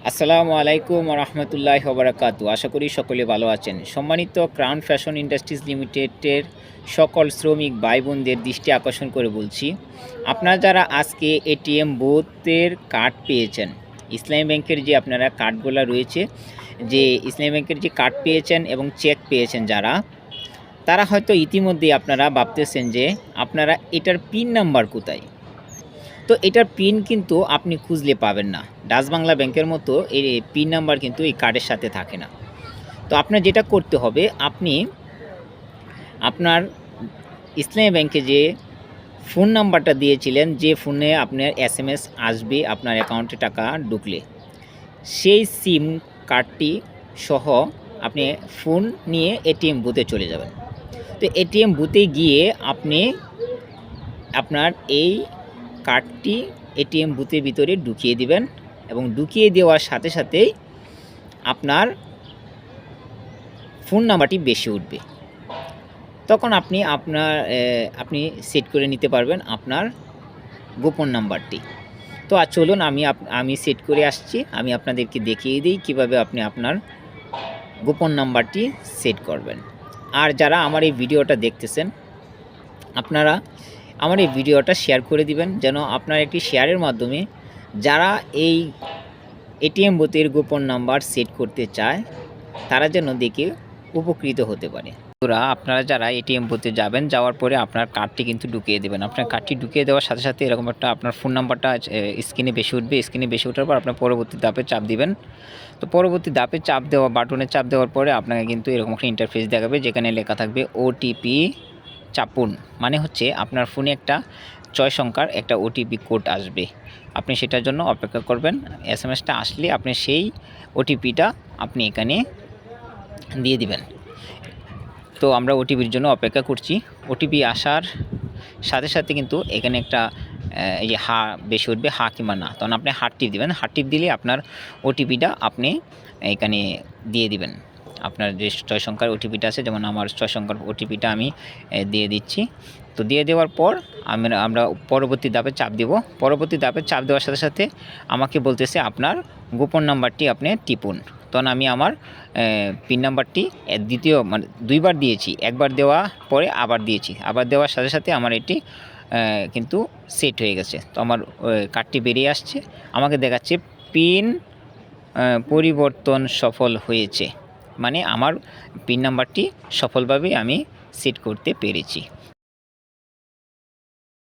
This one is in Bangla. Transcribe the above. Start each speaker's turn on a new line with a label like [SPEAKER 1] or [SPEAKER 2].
[SPEAKER 1] আসসালামু আলাইকুম রহমতুল্লাহ বারাকাতু। আশা করি সকলে ভালো আছেন। সম্মানিত ক্রাউন ফ্যাশন ইন্ডাস্ট্রিজ লিমিটেডের সকল শ্রমিক ভাই বোনদের দৃষ্টি আকর্ষণ করে বলছি, আপনারা যারা আজকে এটিএম বুথের কার্ড পেয়েছেন, ইসলামী ব্যাংকের যে আপনারা কার্ডগুলো রয়েছে, যে ইসলামী ব্যাংকের যে কার্ড পেয়েছেন এবং চেক পেয়েছেন যারা, তারা হয়তো ইতিমধ্যেই আপনারা ভাবতেছেন যে আপনারা এটার পিন নাম্বার কোথায়। তো এটার পিন কিন্তু আপনি খুঁজলে পাবেন না। ডাচ বাংলা ব্যাংকের মতো এই পিন নাম্বার কিন্তু এই কার্ডের সাথে থাকে না। তো আপনার যেটা করতে হবে, আপনি আপনার ইসলামী ব্যাংকে যে ফোন নাম্বারটা দিয়েছিলেন, যে ফোনে আপনার এসএমএস আসবে আপনার অ্যাকাউন্টে টাকা ঢুকলে, সেই সিম কার্ডটি সহ আপনি ফোন নিয়ে এটিএম বুথে চলে যাবেন। তো এটিএম বুথে গিয়ে আপনি আপনার এই কার্ডটি এটিএম বুথের ভিতরে ঢুকিয়ে দিবেন এবং ঢুকিয়ে দেওয়ার সাথে সাথেই আপনার ফোন নাম্বারটি বেশি উঠবে। তখন আপনি সেট করে নিতে পারবেন আপনার গোপন নাম্বারটি। তো চলুন আমি সেট করে আসছি। আমি আপনাদেরকে দেখিয়ে দিই কিভাবে আপনি আপনার গোপন নাম্বারটি সেট করবেন। আর যারা আমার এই ভিডিওটা দেখতেছেন, আপনারা আমার এই ভিডিওটা শেয়ার করে দিবেন, যেন আপনার একটি শেয়ারের মাধ্যমে যারা এই এটিএম বুথের গোপন নাম্বার সেট করতে চায় তারা যেন দেখে উপকৃত হতে পারে। আপনারা যারা এটিএম বুথে যাবেন, যাওয়ার পরে আপনার কার্ডটি কিন্তু ঢুকিয়ে দেবেন। আপনার কার্ডটি ঢুকিয়ে দেওয়ার সাথে সাথে এরকম একটা আপনার ফোন নাম্বারটা স্ক্রিনে বেশি উঠবে। স্ক্রিনে বেশি ওঠার পর আপনার পরবর্তী ধাপে চাপ দিবেন। তো পরবর্তী ধাপে চাপ দেওয়া বাটনে চাপ দেওয়ার পরে আপনাকে কিন্তু এরকম একটা ইন্টারফেস দেখাবে, যেখানে লেখা থাকবে ওটিপি চাপুন। মানে হচ্ছে আপনার ফোনে একটা 6 সংখ্যার একটা ওটিপি কোড আসবে। আপনি সেটার জন্য অপেক্ষা করবেন। এসএমএসটা আসলে আপনি সেই ওটিপিটা আপনি এখানে দিয়ে দিবেন। তো আমরা ওটিপির জন্য অপেক্ষা করছি। ওটিপি আসার সাথে সাথে কিন্তু এখানে একটা এই যে হা বেশি উঠবে, হা কিংবা না, তখন আপনি হাত টিপ দিবেন। হাত টিপ দিলে আপনার ওটিপিটা আপনি এখানে দিয়ে দিবেন। আপনার যে 6 সংখ্যার ওটিপিটা আছে, যেমন আমার 6 সংখ্যার ওটিপিটা আমি দিয়ে দিচ্ছি। তো দিয়ে দেওয়ার পর আমরা পরবর্তী ধাপে চাপ দেব। পরবর্তী ধাপে চাপ দেওয়ার সাথে সাথে আমাকে বলতেছে আপনার গোপন নাম্বারটি আপনি টিপুন। তখন আমি আমার পিন নাম্বারটি দ্বিতীয় মানে 2বার দিয়েছি। একবার দেওয়া পরে আবার দিয়েছি। আবার দেওয়ার সাথে সাথে আমার এটি কিন্তু সেট হয়ে গেছে। তো আমার কার্ডটি বেরিয়ে আসছে, আমাকে দেখাচ্ছে পিন পরিবর্তন সফল হয়েছে। মানে আমার পিন নাম্বারটি সফলভাবে আমি সেট করতে পেরেছি।